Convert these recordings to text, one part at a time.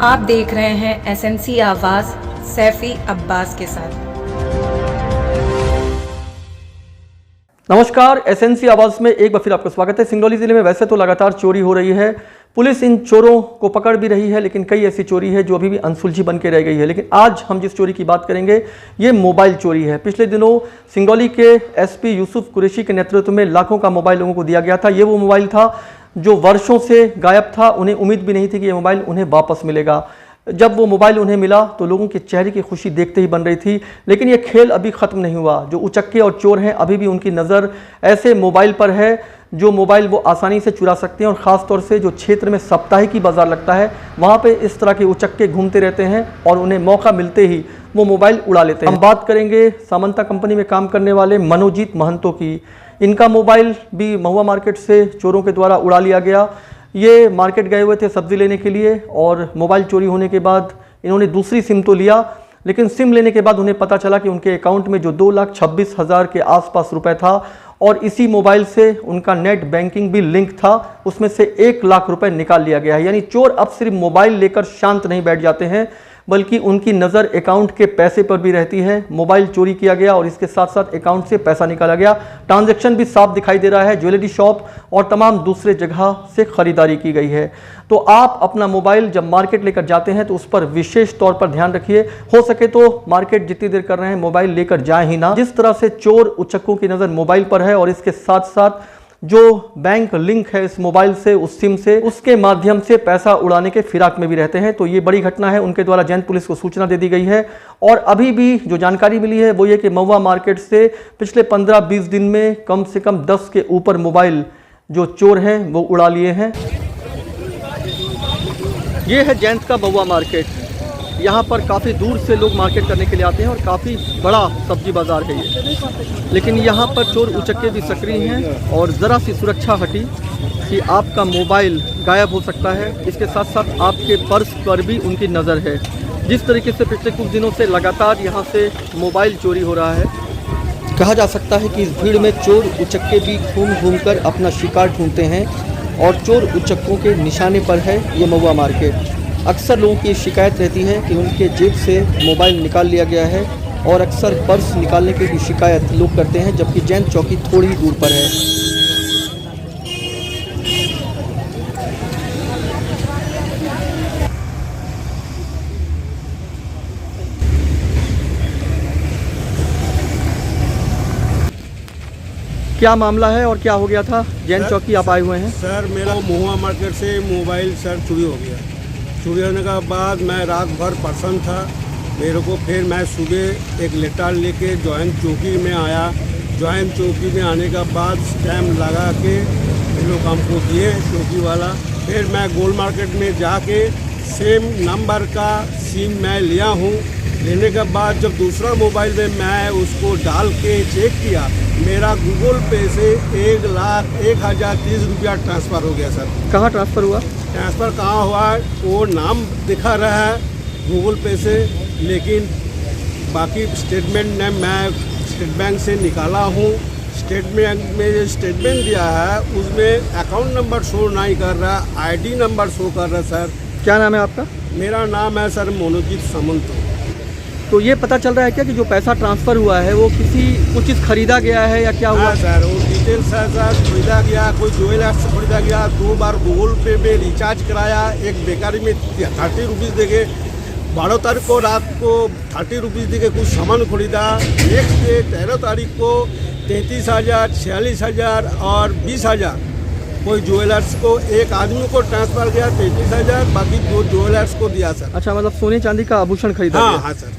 आप देख रहे हैं एसएनसी आवाज सैफी अब्बास के साथ। नमस्कार, एसएनसी आवाज में एक बार फिर आपका स्वागत है। सिंगरौली जिले में वैसे तो लगातार चोरी हो रही है, पुलिस इन चोरों को पकड़ भी रही है, लेकिन कई ऐसी चोरी है जो अभी भी अनसुलझी बन के रह गई है। लेकिन आज हम जिस चोरी की बात करेंगे ये मोबाइल चोरी है। पिछले दिनों सिंगरौली के एसपी यूसुफ कुरैशी के नेतृत्व में लाखों का मोबाइल लोगों को दिया गया था। ये वो मोबाइल था जो वर्षों से गायब था। उन्हें उम्मीद भी नहीं थी कि ये मोबाइल उन्हें वापस मिलेगा। जब वो मोबाइल उन्हें मिला तो लोगों के चेहरे की खुशी देखते ही बन रही थी। लेकिन ये खेल अभी ख़त्म नहीं हुआ। जो उचक्के और चोर हैं अभी भी उनकी नज़र ऐसे मोबाइल पर है जो मोबाइल वो आसानी से चुरा सकते हैं। और ख़ास तौर से जो क्षेत्र में साप्ताहिकी बाज़ार लगता है वहाँ पे इस तरह के उचक्के घूमते रहते हैं और उन्हें मौका मिलते ही वो मोबाइल उड़ा लेते हैं। हम बात करेंगे सामंता कंपनी में काम करने वाले मनोजीत महंतो की। इनका मोबाइल भी महुआ मार्केट से चोरों के द्वारा उड़ा लिया गया। ये मार्केट गए हुए थे सब्जी लेने के लिए और मोबाइल चोरी होने के बाद इन्होंने दूसरी सिम तो लिया, लेकिन सिम लेने के बाद उन्हें पता चला कि उनके अकाउंट में जो 2,26,000 के आसपास रुपए था और इसी मोबाइल से उनका नेट बैंकिंग भी लिंक था, उसमें से 1 लाख रुपए निकाल लिया गया है। यानी चोर अब सिर्फ मोबाइल लेकर शांत नहीं बैठ जाते हैं, बल्कि उनकी नज़र अकाउंट के पैसे पर भी रहती है। मोबाइल चोरी किया गया और इसके साथ साथ अकाउंट से पैसा निकाला गया। ट्रांजैक्शन भी साफ दिखाई दे रहा है। ज्वेलरी शॉप और तमाम दूसरे जगह से खरीदारी की गई है। तो आप अपना मोबाइल जब मार्केट लेकर जाते हैं तो उस पर विशेष तौर पर ध्यान रखिए। हो सके तो मार्केट जितनी देर कर रहे हैं मोबाइल लेकर जाए ही ना। जिस तरह से चोर उचक्कों की नज़र मोबाइल पर है और इसके साथ साथ जो बैंक लिंक है इस मोबाइल से, उस सिम से, उसके माध्यम से पैसा उड़ाने के फिराक में भी रहते हैं। तो ये बड़ी घटना है। उनके द्वारा जैन पुलिस को सूचना दे दी गई है और अभी भी जो जानकारी मिली है वो ये कि महुआ मार्केट से पिछले 15-20 दिन में कम से कम 10 के ऊपर मोबाइल जो चोर हैं वो उड़ा लिए हैं। ये है जैन का महुआ मार्केट। यहाँ पर काफ़ी दूर से लोग मार्केट करने के लिए आते हैं और काफ़ी बड़ा सब्जी बाज़ार है ये। लेकिन यहाँ पर चोर उचक्के भी सक्रिय हैं और ज़रा सी सुरक्षा हटी कि आपका मोबाइल गायब हो सकता है। इसके साथ साथ आपके पर्स पर भी उनकी नज़र है। जिस तरीके से पिछले कुछ दिनों से लगातार यहाँ से मोबाइल चोरी हो रहा है, कहा जा सकता है कि इस भीड़ में चोर उचक्के भी घूम घूम कर अपना शिकार ढूंढते हैं और चोर उचक्कों के निशाने पर है ये महुआ मार्केट। अक्सर लोगों की शिकायत रहती है कि उनके जेब से मोबाइल निकाल लिया गया है और अक्सर पर्स निकालने की भी शिकायत लोग करते हैं, जबकि जैन चौकी थोड़ी दूर पर है। क्या मामला है और क्या हो गया था? जैन चौकी आप आए हुए हैं। सर मेरा महुआ मार्केट से मोबाइल सर चोरी हो गया। चोरी होने के बाद मैं रात भर परेशान था। मेरे को फिर मैं सुबह एक लेटर लेके जॉइन चौकी में आया। जॉइन चौकी में आने के बाद स्टैम्प लगा के ये लोग हमको दिए चौकी वाला। फिर मैं गोल मार्केट में जाके सेम नंबर का सिम मैं लिया हूँ। लेने के बाद जब दूसरा मोबाइल में मैं उसको डाल के चेक किया, मेरा गूगल पे से 1,01,030 रुपया ट्रांसफ़र हो गया। सर कहाँ ट्रांसफ़र हुआ? ट्रांसफ़र कहाँ हुआ वो नाम दिखा रहा है गूगल पे से, लेकिन बाकी स्टेटमेंट ने मैं स्टेट बैंक से निकाला हूँ। स्टेट बैंक में जो स्टेटमेंट दिया है उसमें अकाउंट नंबर शो नहीं कर रहा, आईडी नंबर शो कर रहा। सर क्या नाम है आपका? मेरा नाम है सर मनोजीत महंतो। तो ये पता चल रहा है क्या कि जो पैसा ट्रांसफ़र हुआ है वो कुछ चीज़ खरीदा गया है या क्या हुआ? सर वो डिटेल्स है सर, खरीदा गया, कोई ज्वेलर्स से खरीदा गया। 2 बार गूगल पे में रिचार्ज कराया। एक बेकारी में 30 रुपीज़ देके 12 तारीख को रात को 30 रुपीज़ देके कुछ सामान खरीदा। नेक्स्ट डे 13 तारीख को 33,000, 46,000 और 20,000 कोई ज्वेलर्स को एक आदमी को ट्रांसफ़र किया 33,000, बाकी 2 ज्वेलर्स को दिया। सर अच्छा, मतलब सोने चांदी का आभूषण खरीदा? हाँ हाँ सर,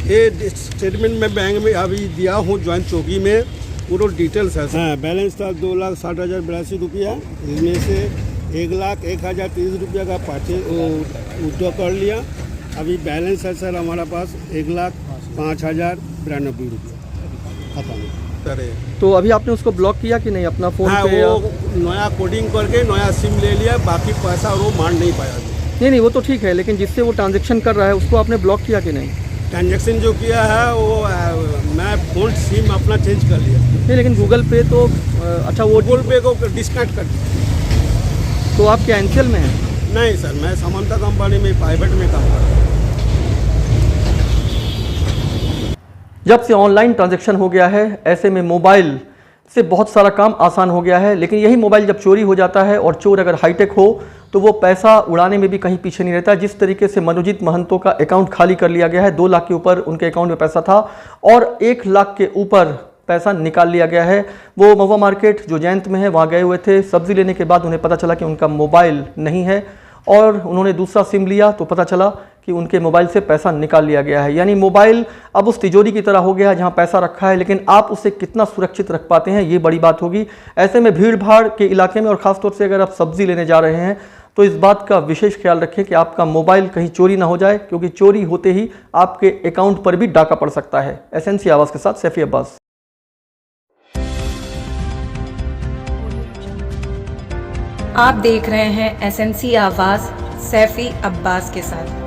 ये स्टेटमेंट में बैंक में अभी दिया हूँ जॉइन चौकी में, पूरा डिटेल्स है। हाँ, बैलेंस था 2,60,082 रुपया। इसमें से 1,01,030 रुपया का परचेज विड्रॉ कर लिया। अभी बैलेंस है सर हमारा पास 1,05,092 रुपया खत्म। तो अभी आपने उसको ब्लॉक किया कि नहीं अपना फ़ोन हाँ, पे? वो नया कोडिंग करके नया सिम ले लिया, बाकी पैसा वो मान नहीं पाया। नहीं, वो तो ठीक है, लेकिन जिससे वो ट्रांजैक्शन कर रहा है उसको आपने ब्लॉक किया कि नहीं? ट्रांजैक्शन जो किया है वो मैं फ़ोन सिम अपना चेंज कर लिया। नहीं, लेकिन गूगल पे तो अच्छा वो गूगल पे को डिस्कनेक्ट कर दिया। तो आप कैंसिल में हैं? नहीं सर, मैं समंता कंपनी में प्राइवेट में काम करता हूँ। जब से ऑनलाइन ट्रांजैक्शन हो गया है, ऐसे में मोबाइल से बहुत सारा काम आसान हो गया है। लेकिन यही मोबाइल जब चोरी हो जाता है और चोर अगर हाईटेक हो तो वो पैसा उड़ाने में भी कहीं पीछे नहीं रहता। जिस तरीके से मनोजीत महंतो का अकाउंट खाली कर लिया गया है, 2 लाख के ऊपर उनके अकाउंट में पैसा था और 1 लाख के ऊपर पैसा निकाल लिया गया है। वो महुआ मार्केट जो जयंत में है वहाँ गए हुए थे, सब्जी लेने के बाद उन्हें पता चला कि उनका मोबाइल नहीं है और उन्होंने दूसरा सिम लिया तो पता चला कि उनके मोबाइल से पैसा निकाल लिया गया है। यानी मोबाइल अब उस तिजोरी की तरह हो गया है जहां पैसा रखा है, लेकिन आप उसे कितना सुरक्षित रख पाते हैं ये बड़ी बात होगी। ऐसे में भीड़ भाड़ के इलाके में और ख़ासतौर से अगर आप सब्जी लेने जा रहे हैं तो इस बात का विशेष ख्याल रखें कि आपका मोबाइल कहीं चोरी ना हो जाए, क्योंकि चोरी होते ही आपके अकाउंट पर भी डाका पड़ सकता है। एसएनसी आवाज़ के साथ सैफी अब्बास। आप देख रहे हैं एसएनसी आवाज़ सैफी अब्बास के साथ।